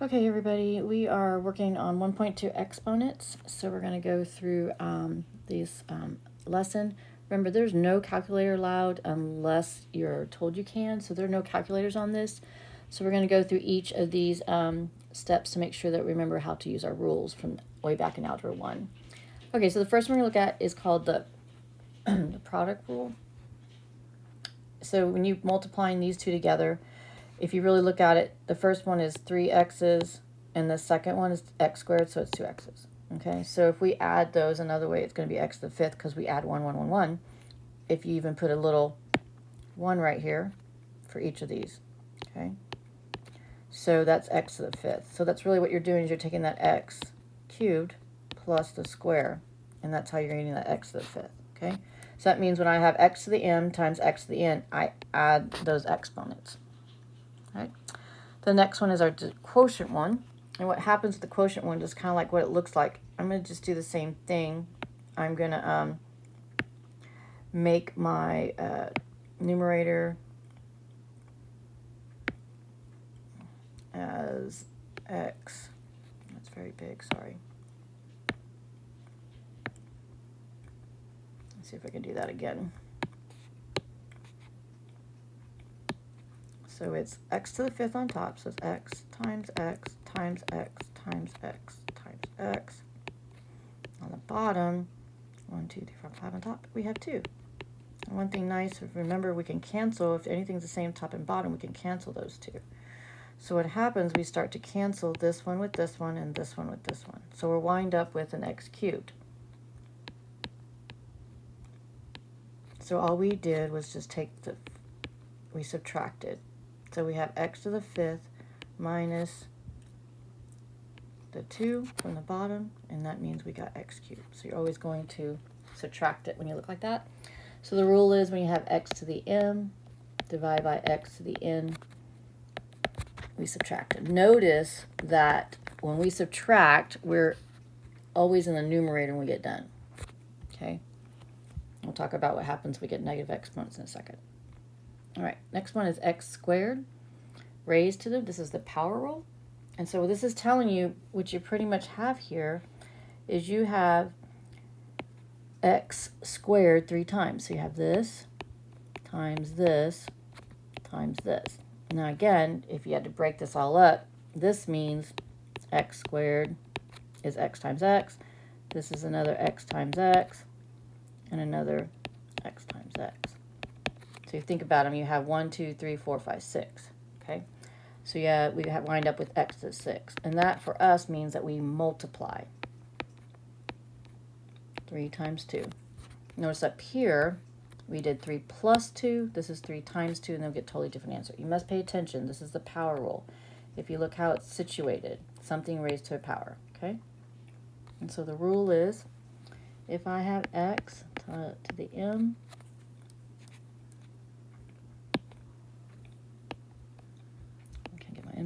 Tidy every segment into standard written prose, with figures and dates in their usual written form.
Okay, everybody, we are working on 1.2 exponents, so we're going to go through these lesson. Remember, there's no calculator allowed unless you're told you can, so there are no calculators on this. So we're going to go through each of these steps to make sure that we remember how to use our rules from way back in Algebra 1. Okay, so the first one we're going to look at is called the, the product rule. So when you're multiplying these two together, if you really look at it, the first one is 3x's and the second one is x squared, so it's 2x's. Okay, so if we add those another way, it's going to be x to the fifth because we add 1, 1, 1, 1. If you even put a little 1 right here for each of these. Okay, so that's x to the fifth. So that's really what you're doing is you're taking that x cubed plus the square, and that's how you're getting that x to the fifth. Okay, so that means when I have x to the m times x to the n, I add those exponents. Right. The next one is our quotient one. And what happens with the quotient one is kind of like what it looks like. I'm going to just do the same thing. I'm going to make my numerator as x. That's very big, sorry. Let's see if I can do that again. So it's x to the fifth on top, so it's x times x times x times x times x. On the bottom, 1, 2, 3, 4, 5 on top, we have 2. And one thing nice, remember we can cancel, if anything's the same top and bottom, we can cancel those two. So what happens, we start to cancel this one with this one and this one with this one. So we'll wind up with an x cubed. So all we did was just take we subtracted. So we have x to the fifth minus the 2 from the bottom, and that means we got x cubed. So you're always going to subtract it when you look like that. So the rule is when you have x to the m, divide by x to the n, we subtract it. Notice that when we subtract, we're always in the numerator when we get done. Okay? We'll talk about what happens when we get negative exponents in a second. All right, next one is x squared raised to the, this is the power rule. And so what this is telling you, what you pretty much have here, is you have x squared 3 times. So you have this times this times this. Now again, if you had to break this all up, this means x squared is x times x. This is another x times x and another x times x. So you think about them, you have 1, 2, 3, 4, 5, 6. Okay, so yeah, we wind up with x to the 6, and that for us means that we multiply 3 times 2. Notice up here we did 3 plus 2. This is 3 times 2, and then we get a totally different answer. You must pay attention. This is the power rule. If you look how it's situated, something raised to a power. Okay, and so the rule is if I have x to the m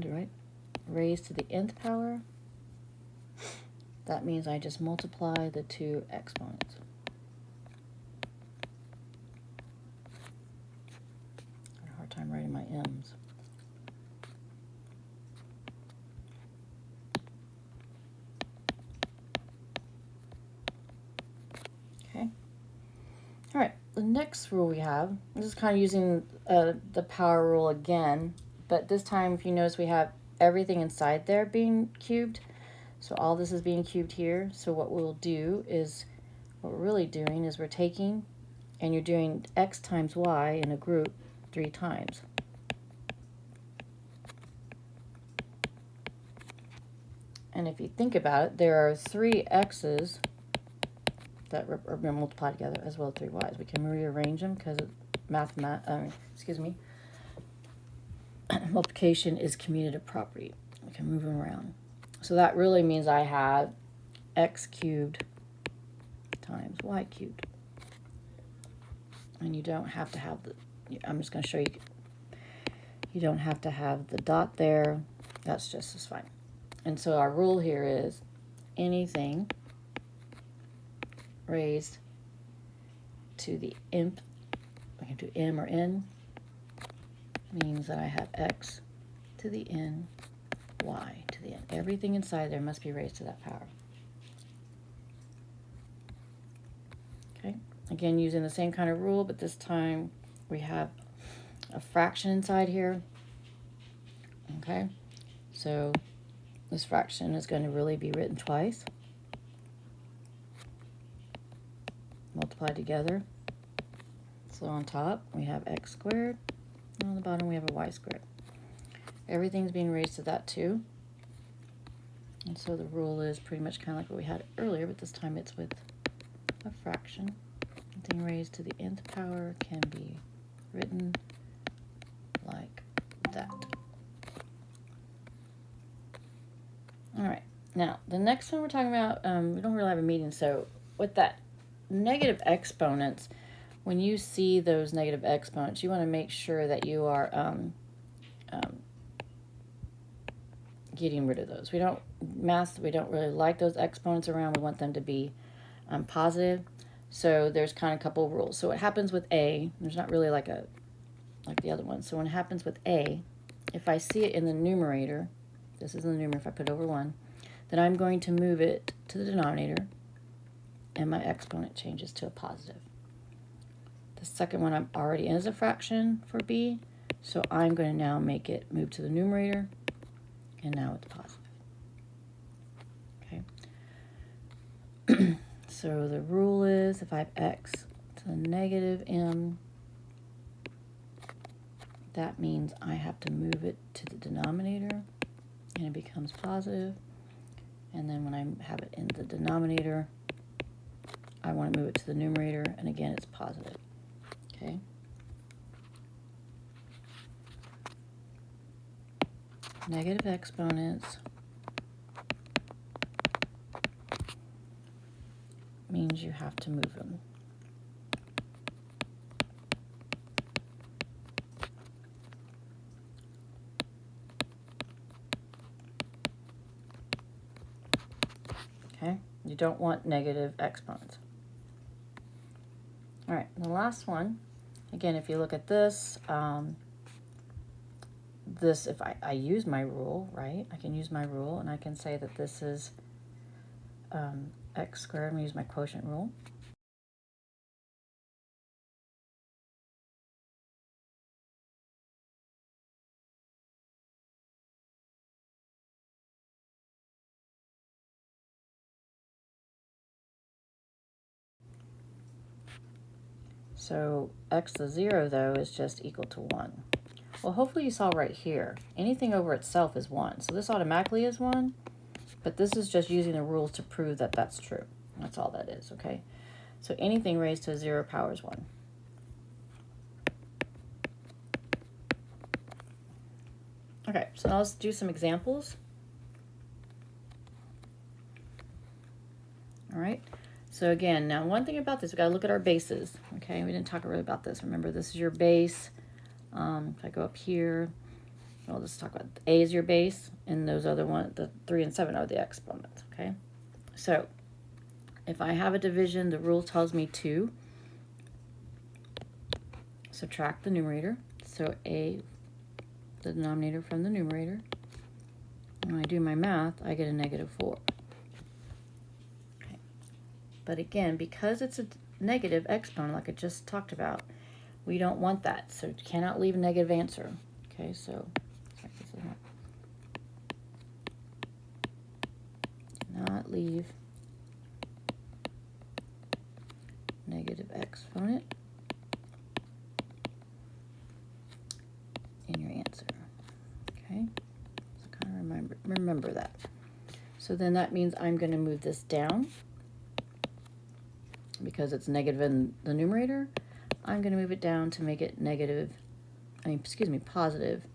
right, raised to the nth power, that means I just multiply the 2 exponents. I have a hard time writing my m's. Okay. All right, the next rule we have, this is kind of using the power rule again, but this time if you notice we have everything inside there being cubed. So all this is being cubed here. So what we'll do is, what we're really doing is we're taking, and you're doing x times y in a group 3 times. And if you think about it, there are 3 x's that are multiplied together as well as 3 y's. We can rearrange them because multiplication is commutative property. We can move them around. So that really means I have x cubed times y cubed. And you don't have to have the, I'm just going to show you, you don't have to have the dot there. That's just as fine. And so our rule here is anything raised to the nth, we can do m or n, means that I have x to the n y to the n. Everything inside there must be raised to that power. Okay, again, using the same kind of rule, but this time we have a fraction inside here. Okay, so this fraction is going to really be written twice. Multiplied together. So on top we have x squared, and on the bottom we have a y squared. Everything's being raised to that too. And so the rule is pretty much kind of like what we had earlier, but this time it's with a fraction. Anything raised to the nth power can be written like that. All right, now the next one we're talking about, we don't really have a meaning, so with that negative exponents, when you see those negative exponents, you want to make sure that you are getting rid of those. We don't really like those exponents around. We want them to be positive. So there's kind of a couple of rules. So what happens with a, there's not really like the other one. So when it happens with a, if I see it in the numerator, this is in the numerator, if I put it over 1, then I'm going to move it to the denominator, and my exponent changes to a positive. The second one I'm already in as a fraction for b, so I'm going to now make it move to the numerator, and now it's positive. Okay. So the rule is if I have x to the negative m, that means I have to move it to the denominator, and it becomes positive. And then when I have it in the denominator, I want to move it to the numerator, and again, it's positive. Okay. Negative exponents means you have to move them. Okay, you don't want negative exponents. All right, the last one, again, if you look at this, if I use my rule, right, I can use my rule, and I can say that this is x squared. I'm going to use my quotient rule. So x to 0, though, is just equal to 1. Well, hopefully you saw right here, anything over itself is 1. So this automatically is 1, but this is just using the rules to prove that that's true. That's all that is, okay? So anything raised to a 0 power is 1. Okay, so now let's do some examples. All right, so again, now one thing about this, we've got to look at our bases, okay? We didn't talk really about this. Remember, this is your base. If I go up here, I'll just talk about a is your base, and those other ones, the 3 and 7 are the exponents, okay? So if I have a division, the rule tells me to subtract the numerator. So a, the denominator from the numerator. When I do my math, I get a -4. Okay. But again, because it's a negative exponent, like I just talked about, we don't want that. So you cannot leave a negative answer. Okay, so not leave negative exponent in your answer. Okay, so kind of remember that. So then that means I'm going to move this down because it's negative in the numerator. I'm going to move it down to make it positive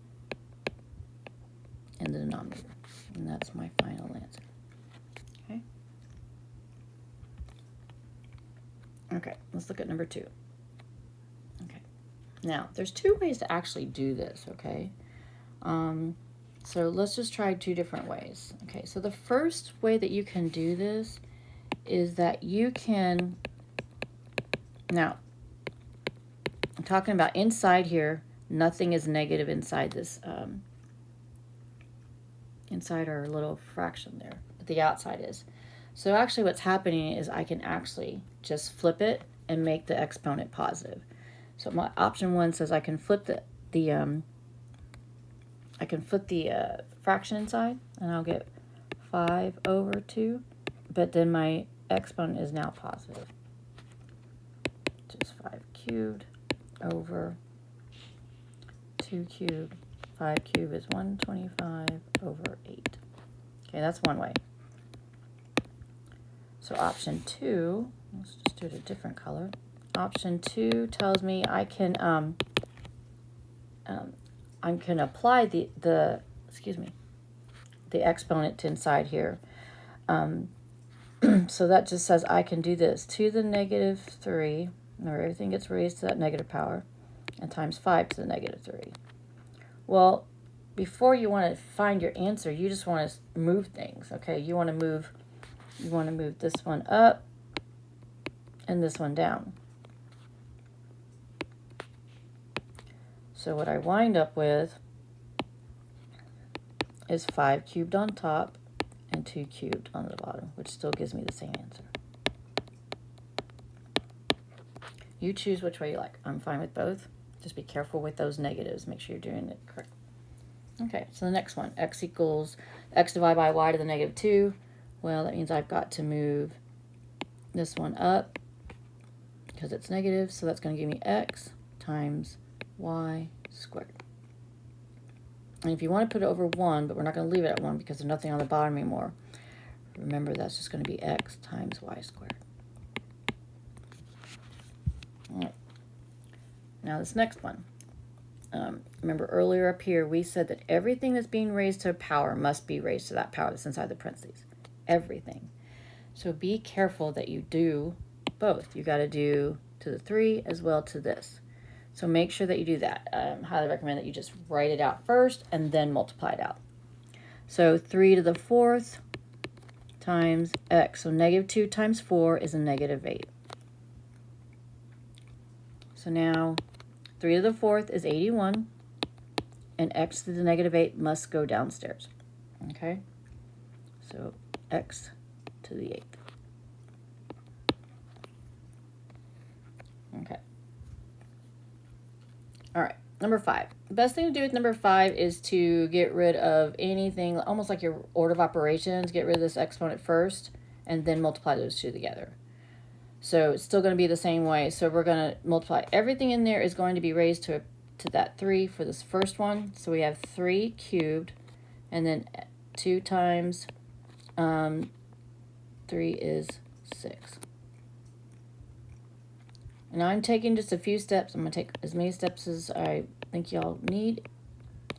in the denominator. And that's my final answer. Okay. Okay, let's look at number 2. Okay. Now, there's 2 ways to actually do this, okay? So let's just try 2 different ways. Okay, so the first way that you can do this is that you can, now, I'm talking about inside here, nothing is negative inside this inside our little fraction there, but the outside is. So actually what's happening is I can actually just flip it and make the exponent positive. So my option 1 says I can flip the fraction inside, and I'll get 5 over 2, but then my exponent is now positive. Just 5 cubed over 2 cubed. 5 cubed is 125 over 8. Okay, that's one way. So option 2, let's just do it a different color. Option 2 tells me I can apply the exponent to inside here. So that just says I can do this to the negative 3, where everything gets raised to that negative power, and times 5 to the negative 3. Well, before you want to find your answer, you just want to move things, okay? You want to move this one up and this one down. So what I wind up with is 5 cubed on top and 2 cubed on the bottom, which still gives me the same answer. You choose which way you like. I'm fine with both. Just be careful with those negatives. Make sure you're doing it correct. Okay, so the next one, x divided by y to the negative 2. Well, that means I've got to move this one up because it's negative, so that's going to give me x times y squared. And if you want to put it over 1, but we're not going to leave it at 1 because there's nothing on the bottom anymore, remember that's just going to be x times y squared. All right. Now this next one. Remember earlier up here we said that everything that's being raised to a power must be raised to that power that's inside the parentheses. Everything. So be careful that you do both. You got to do to the 3 as well to this. So make sure that you do that. I highly recommend that you just write it out first and then multiply it out. So 3 to the 4th times x. So negative 2 times 4 is a negative 8. So now 3 to the 4th is 81, and x to the negative 8 must go downstairs. Okay? So x to the 8th. Okay. All right, number 5. The best thing to do with number 5 is to get rid of anything, almost like your order of operations, get rid of this exponent first, and then multiply those two together. So it's still going to be the same way. So we're going to multiply everything in there is going to be raised to that 3 for this first one. So we have 3 cubed, and then 2 times 3 is 6. And I'm taking just a few steps. I'm going to take as many steps as I think y'all need.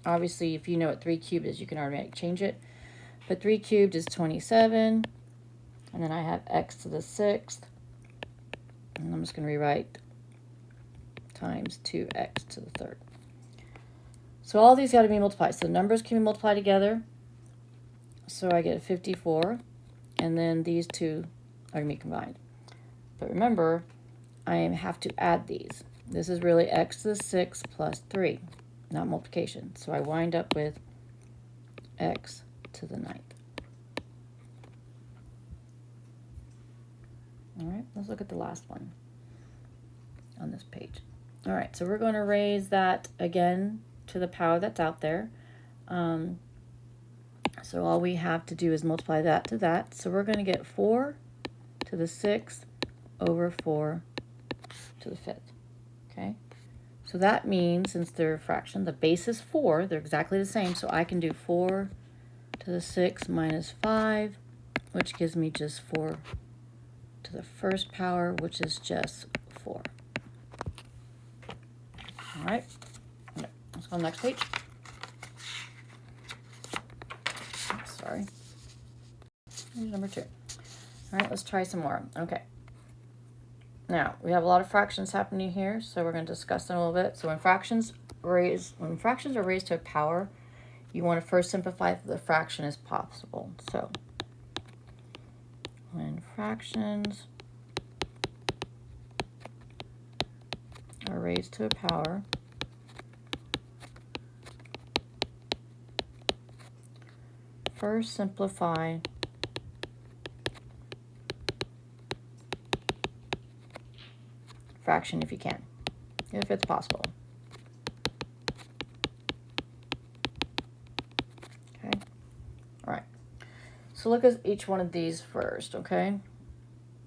Obviously, if you know what 3 cubed is, you can automatically change it. But 3 cubed is 27. And then I have x to the 6th. And I'm just going to rewrite times 2x to the 3rd. So all these got to be multiplied. So the numbers can be multiplied together. So I get a 54. And then these two are going to be combined. But remember, I have to add these. This is really x to the 6th plus 3, not multiplication. So I wind up with x to the 9th. All right, let's look at the last one on this page. All right, so we're going to raise that again to the power that's out there. So all we have to do is multiply that to that. So we're going to get 4 to the 6th over 4 to the 5th. Okay, so that means since they're a fraction, the base is 4, they're exactly the same, so I can do 4 to the 6th minus 5, which gives me just 4 to the first power, which is just 4. All right, let's go on the next page. Sorry, here's number 2. All right, let's try some more. Okay. Now, we have a lot of fractions happening here, so we're going to discuss them a little bit. So when fractions are raised to a power, you want to first simplify the fraction as possible. So when fractions are raised to a power, first simplify fraction if you can, if it's possible. Okay, all right. So look at each one of these first, okay?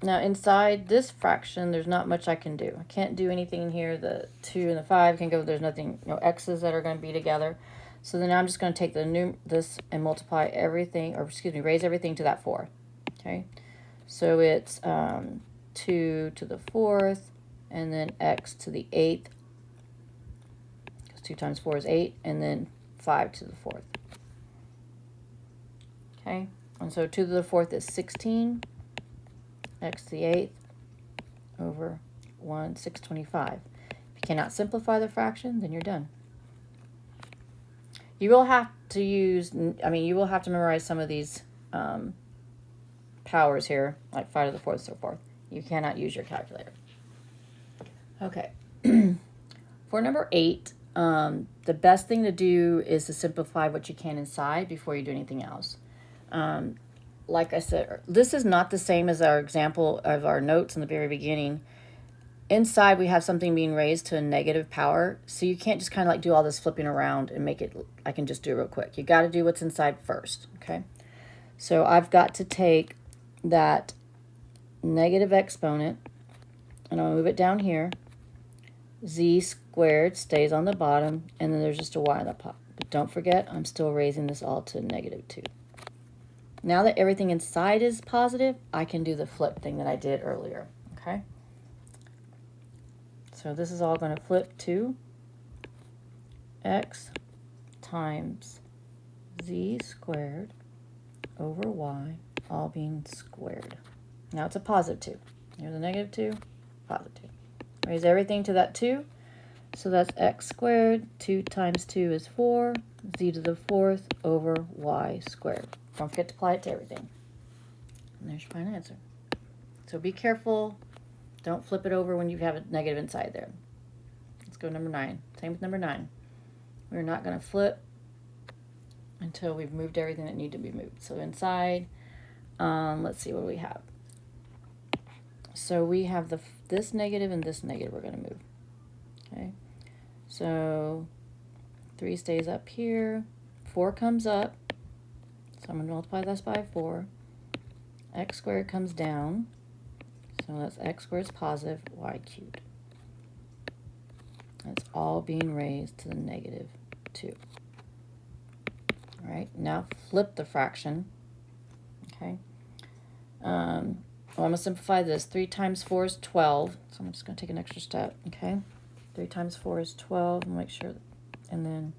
Now inside this fraction, there's not much I can do. I can't do anything in here. The 2 and the 5 can go, there's nothing, no x's that are going to be together. So then I'm just going to take this and multiply everything, or excuse me, raise everything to that 4. Okay, so it's 2 to the 4th, and then x to the 8th, because 2 times 4 is 8, and then 5 to the 4th. Okay, and so 2 to the 4th is 16. X to the 8th over 1, 625. If you cannot simplify the fraction, then you're done. You will have to use, you will have to memorize some of these powers here, like 5 to the 4th, so forth. You cannot use your calculator. Okay. For number 8, the best thing to do is to simplify what you can inside before you do anything else. Like I said, this is not the same as our example of our notes in the very beginning. Inside, we have something being raised to a negative power, so you can't just kind of like do all this flipping around and make it, I can just do it real quick. You got to do what's inside first, okay? So I've got to take that negative exponent, and I'll move it down here. Z squared stays on the bottom, and then there's just a y on the top. But don't forget, I'm still raising this all to -2. Now that everything inside is positive, I can do the flip thing that I did earlier, okay? So this is all going to flip to x times z squared over y, all being squared. Now it's a +2. Here's a -2, +2. Raise everything to that 2. So that's x squared. 2 times 2 is 4. Z to the 4th over y squared. Don't forget to apply it to everything. And there's your final answer. So be careful. Don't flip it over when you have a negative inside there. Let's go to number 9. Same with number 9. We're not going to flip until we've moved everything that needs to be moved. So inside, let's see what we have. So we have this negative and this negative we're going to move. Okay. So 3 stays up here. 4 comes up. So I'm going to multiply this by 4. X squared comes down. So that's x squared is positive, y cubed. That's all being raised to the -2. All right, now flip the fraction. Okay. I'm going to simplify this. 3 times 4 is 12. So I'm just going to take an extra step. Okay. 3 times 4 is 12. Make sure, and then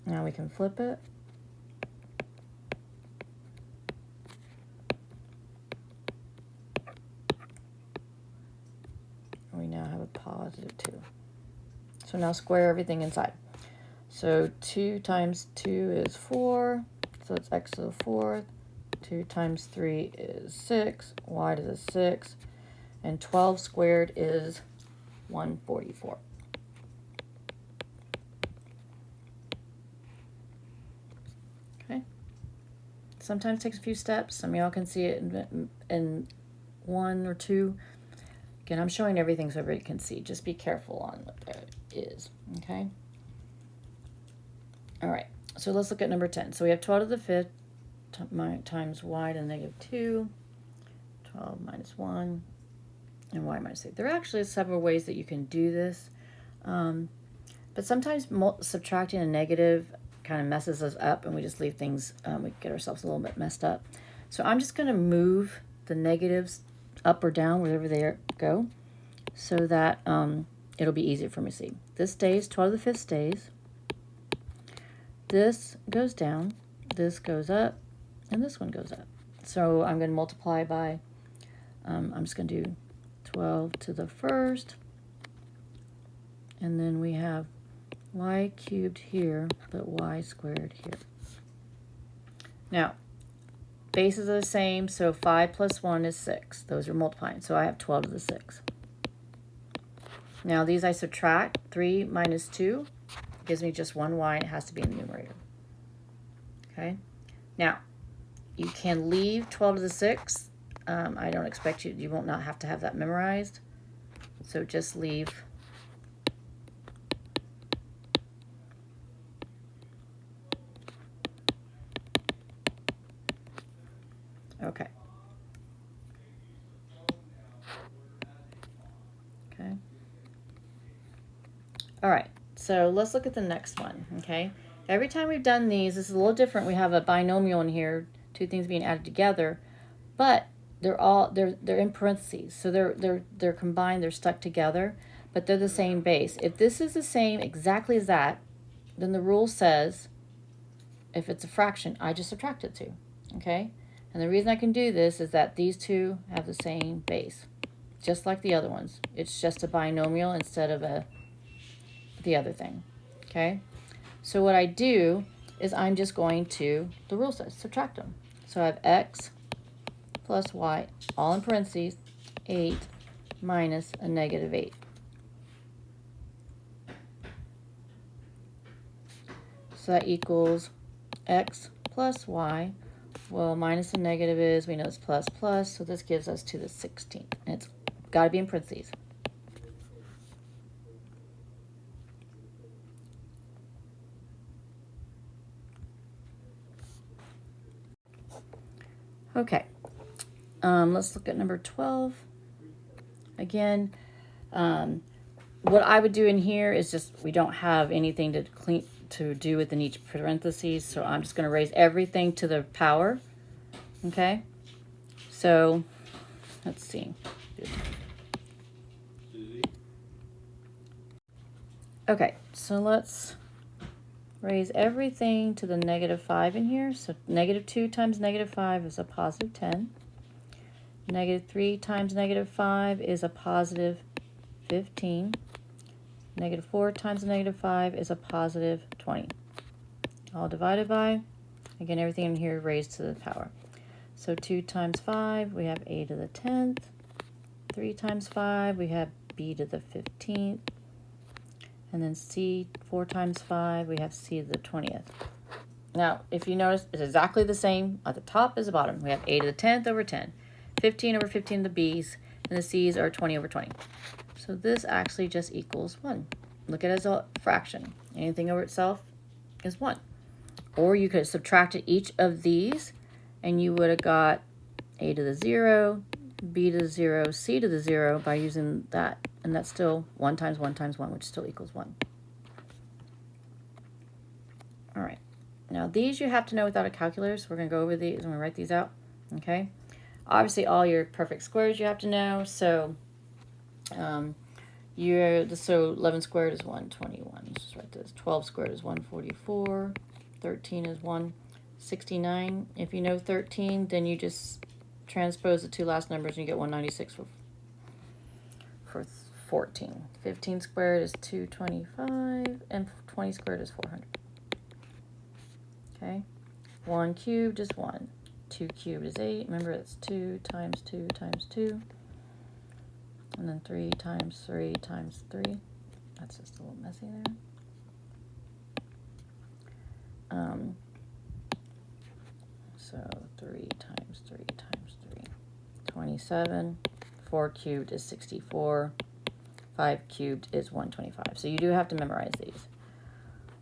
now we can flip it. We now have a +2. So now square everything inside. So 2 times 2 is 4. So it's x to the 4th. 2 times 3 is 6. Y to the 6th. And 12 squared is 144. Okay. Sometimes it takes a few steps. Some of y'all can see it in 1 or 2. Again, I'm showing everything so everybody can see. Just be careful on what that is, okay? All right, so let's look at number 10. So we have 12 to the 5th times y to the -2, 12 minus 1, and y minus 8. There are actually several ways that you can do this, but sometimes subtracting a negative kind of messes us up, and we just leave things, we get ourselves a little bit messed up. So I'm just going to move the negatives up or down, wherever they go, so that it'll be easier for me to see. This stays, 12 to the 5th stays. This goes down, this goes up, and this one goes up. So I'm going to multiply by, I'm just going to do 12 to the 1st, and then we have y cubed here, but y squared here. Now, bases are the same, so 5 plus 1 is 6. Those are multiplying, so I have 12 to the 6th. Now these I subtract. 3 minus 2 gives me just 1y, and it has to be in the numerator. Okay? Now, you can leave 12 to the 6th. I don't expect you won't not have to have that memorized. So just leave. Okay. Okay. All right. So let's look at the next one. Okay. Every time we've done these, this is a little different. We have a binomial in here, two things being added together, but they're in parentheses. So they're combined, they're stuck together, but they're the same base. If this is the same exactly as that, then the rule says if it's a fraction, I just subtract it to. Okay? And the reason I can do this is that these two have the same base, just like the other ones. It's just a binomial instead of the other thing. Okay? So what I do is I'm just going to, the rule says, subtract them. So I have x plus y, all in parentheses, 8 minus a negative 8. So that equals x plus y. Well, minus a negative is, we know it's plus plus, so this gives us to the 16th. And it's got to be in parentheses. Okay, let's look at number 12. Again, what I would do in here is just, we don't have anything to do within each parentheses, so I'm just going to raise everything to the power. Okay, so let's see. Okay, so let's raise everything to the negative 5 in here. So negative 2 times negative 5 is a positive 10. Negative 3 times negative 5 is a positive 15. Negative 4 times negative 5 is a positive 20. All divided by, again, everything in here raised to the power. So 2 times 5, we have a to the 10th. 3 times 5, we have b to the 15th. And then c, 4 times 5, we have c to the 20th. Now, if you notice, it's exactly the same at the top as the bottom. We have a to the 10th over 10. 15 over 15 the b's, and the c's are 20 over 20. So this actually just equals 1. Look at it as a fraction. Anything over itself is 1. Or you could have subtracted each of these, and you would have got a to the 0, b to the 0, c to the 0 by using that. And that's still 1 times 1 times 1, which still equals 1. All right. Now, these you have to know without a calculator, so we're going to go over these. I'm going to write these out. Okay? Obviously, all your perfect squares you have to know. So, so 11 squared is 121. Let's just write this. 12 squared is 144. 13 is 169. If you know 13, then you just transpose the two last numbers and you get 196 for 14. 15 squared is 225, and 20 squared is 400. Okay? 1 cubed is 1. 2 cubed is 8. Remember, it's 2 times 2 times 2. And then 3 times 3 times 3. That's just a little messy there. So 3 times 3 times 3. 27. 4 cubed is 64. 5 cubed is 125. So you do have to memorize these.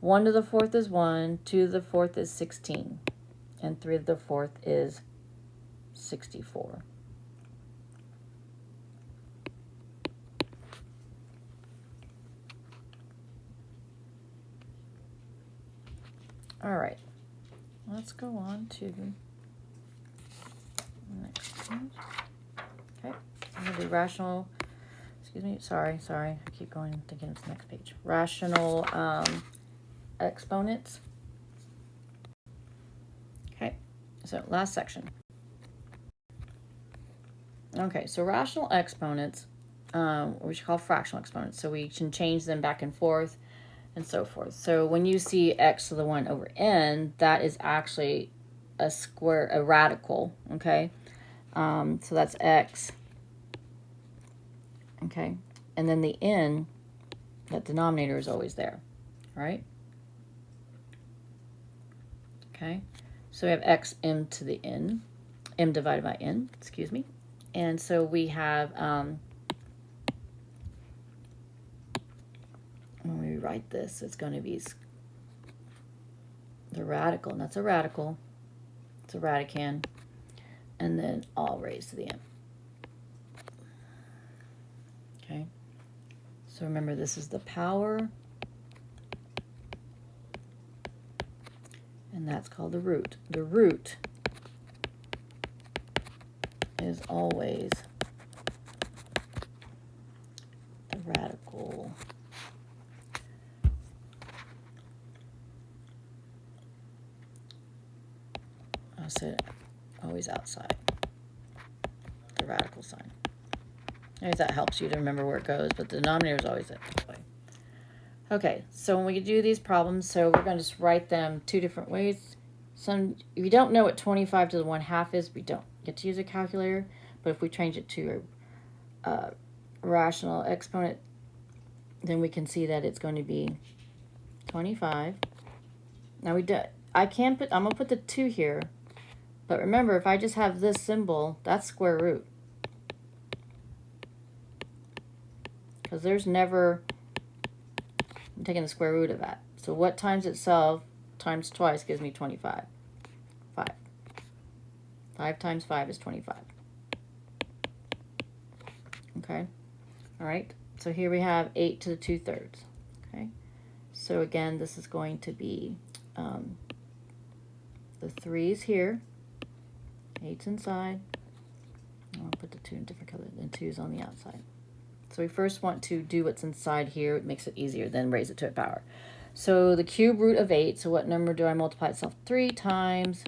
1 to the 4th is 1. 2 to the 4th is 16. And 3 to the 4th is 64. All right. Let's go on to the next page. Okay. I'm going to do rational, excuse me, sorry. I keep going thinking it's the next page. Rational exponents. Okay. So last section. Okay, so rational exponents, we should call fractional exponents. So we can change them back and forth and so forth. So when you see x to the 1 over n, that is actually a radical, okay? So that's x, okay? and then the n, that denominator is always there, right? Okay, so we have x m to the n, m divided by n, excuse me. And so we have, when we write this, it's going to be the radical, and that's a radical, it's a radicand, and then all raised to the n. Okay, so remember this is the power, and that's called the root. The root is always the radical. I said always outside the radical sign. Maybe that helps you to remember where it goes, but the denominator is always that way. Okay, so when we do these problems, so we're going to just write them two different ways. If you don't know what 25 to the 1/2 is, we don't get to use a calculator, but if we change it to a rational exponent, then we can see that it's going to be 25. Now I'm going to put the 2 here, but remember, if I just have this symbol, that's square root. Because there's never, I'm taking the square root of that. So what times itself times twice gives me 25. 5. 5 times 5 is 25. Okay? All right. So here we have 8 to the 2/3. Okay? So again, this is going to be the 3's here. 8's inside. I'll put the 2 in different color, and 2's on the outside. So we first want to do what's inside here. It makes it easier, then raise it to a power. So the cube root of 8, so what number do I multiply itself 3 times?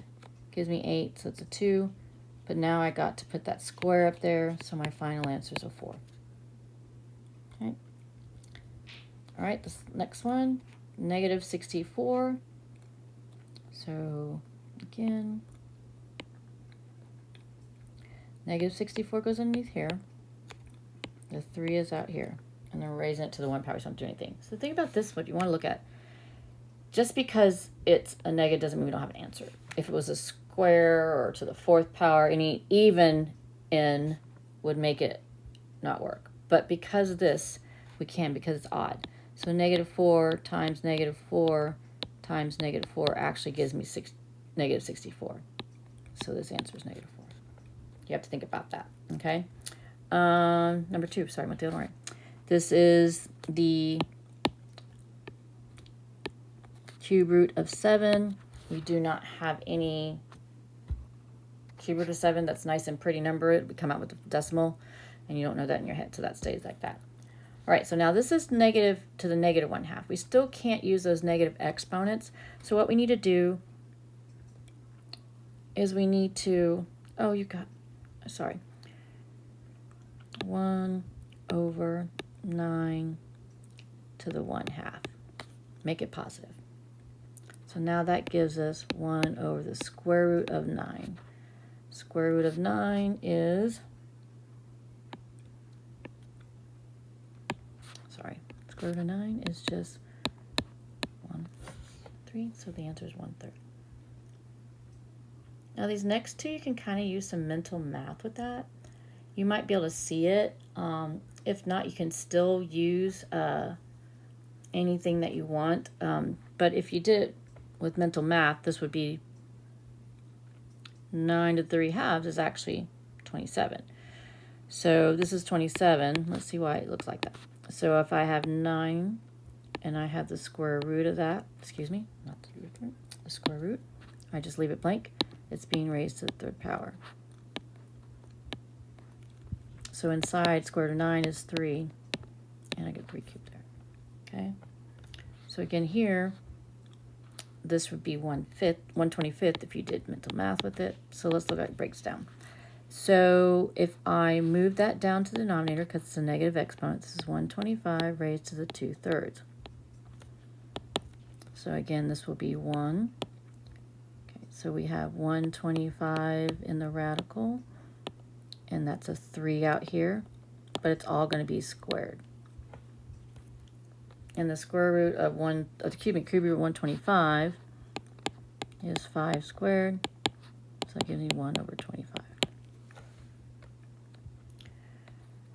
Gives me 8, so it's a 2. But now I got to put that square up there, so my final answer is a 4. Okay. All right, this next one, negative 64. So again, negative 64 goes underneath here. The 3 is out here, and then we're raising it to the 1 power, so I don't do anything. So think about this, what you want to look at. Just because it's a negative doesn't mean we don't have an answer. If it was a square or to the 4th power, any even n would make it not work. But because of this, we can, because it's odd. So negative 4 times negative 4 times negative 4 actually gives me negative 64. So this answer is negative 4. You have to think about that, okay? Number 2, sorry, I went the other way. This is the cube root of 7. We do not have any cube root of 7. That's nice and pretty number. We come out with a decimal, and you don't know that in your head, so that stays like that. All right, so now this is negative to the negative 1/2. We still can't use those negative exponents. So what we need to do is we need to, oh, you got, sorry, 1 over 9 to the 1/2. Make it positive. So now that gives us 1 over the square root of 9. Square root of 9 is, sorry, square root of 9 is just 1/3, so the answer is 1/3. Now these next two, you can kind of use some mental math with that. You might be able to see it. If not, you can still use anything that you want. But if you did it with mental math, this would be 9 to 3/2 is actually 27. So this is 27. Let's see why it looks like that. So if I have 9 and I have the square root of that, excuse me, not the square root, I just leave it blank. It's being raised to the 3rd power. So inside square root of 9 is 3, and I get 3 cubed there. Okay. So again here, this would be 1/25 if you did mental math with it. So let's look at how it breaks down. So if I move that down to the denominator, because it's a negative exponent, this is 125 raised to the 2/3. So again, this will be 1. Okay, so we have 125 in the radical, and that's a 3 out here, but it's all going to be squared. And the square root of the cubic root of 125 is 5 squared. So that gives me 1 over 25.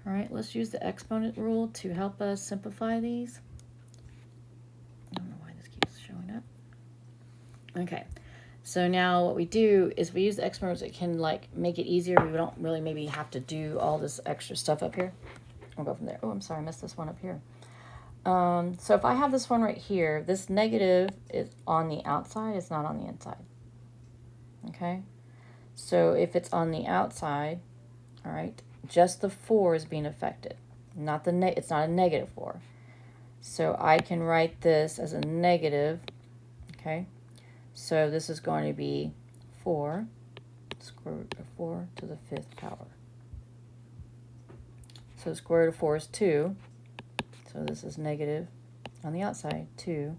All right, let's use the exponent rule to help us simplify these. I don't know why this keeps showing up. Okay, so now what we do is we use the exponents. It can like make it easier. We don't really maybe have to do all this extra stuff up here. We'll go from there. Oh, I'm sorry, I missed this one up here. So if I have this one right here, this negative is on the outside, it's not on the inside. Okay, so if it's on the outside, all right, just the 4 is being affected, not the it's not a negative 4. So I can write this as a negative, okay? So this is going to be 4, square root of 4 to the 5th power. So the square root of 4 is 2. So this is negative on the outside, 2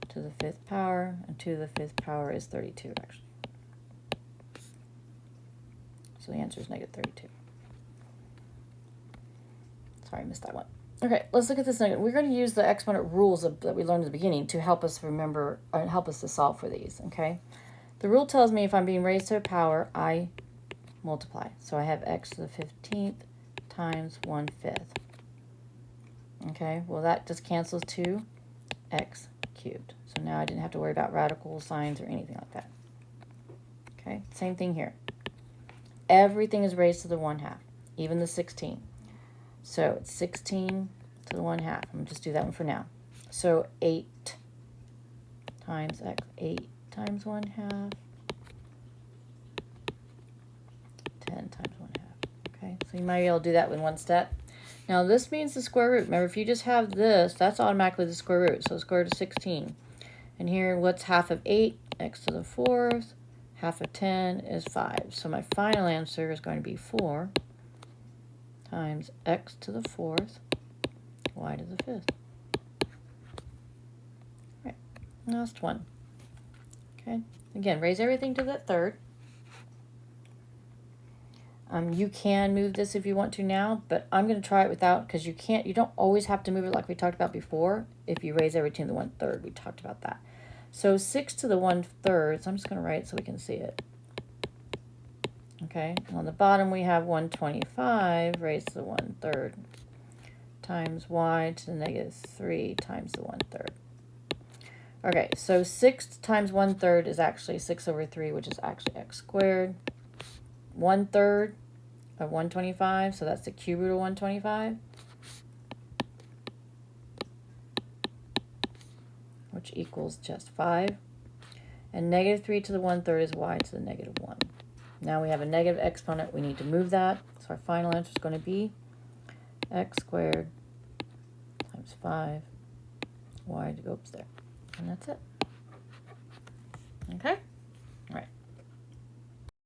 to the 5th power, and 2 to the 5th power is 32, actually. So the answer is negative 32. Sorry, I missed that one. Okay, let's look at this negative. We're going to use the exponent rules that we learned at the beginning to help us remember and help us to solve for these, okay? The rule tells me if I'm being raised to a power, I multiply. So I have x to the 15th times 1/5. Okay, well that just cancels to x cubed. So now I didn't have to worry about radical signs or anything like that. Okay, same thing here. Everything is raised to the 1/2, even the 16. So it's 16 to the 1/2. I'm going to just do that one for now. So 8 times x, 8 times 1/2, 10 times 1/2. Okay, so you might be able to do that in one step. Now this means the square root. Remember, if you just have this, that's automatically the square root. So square root of 16. And here, what's half of 8? X to the 4th. Half of 10 is 5. So my final answer is going to be 4 times x to the 4th, y to the 5th. All right, last one. Okay, again, raise everything to that third. You can move this if you want to now, but I'm going to try it without, because you don't always have to move it like we talked about before if you raise everything to the 1/3. We talked about that. So 6 to the 1/3, so I'm just going to write it so we can see it. Okay, and on the bottom we have 125 raised to the 1/3 times y to the negative 3 times the 1/3. Okay, so 6 times 1/3 is actually 6 over 3, which is actually x squared. 1/3 of 125, so that's the cube root of 125, which equals just 5. And negative 3 to the 1/3 is y to the negative 1. Now we have a negative exponent. We need to move that. So our final answer is going to be x squared times 5, y to go up there. And that's it. Okay? All right.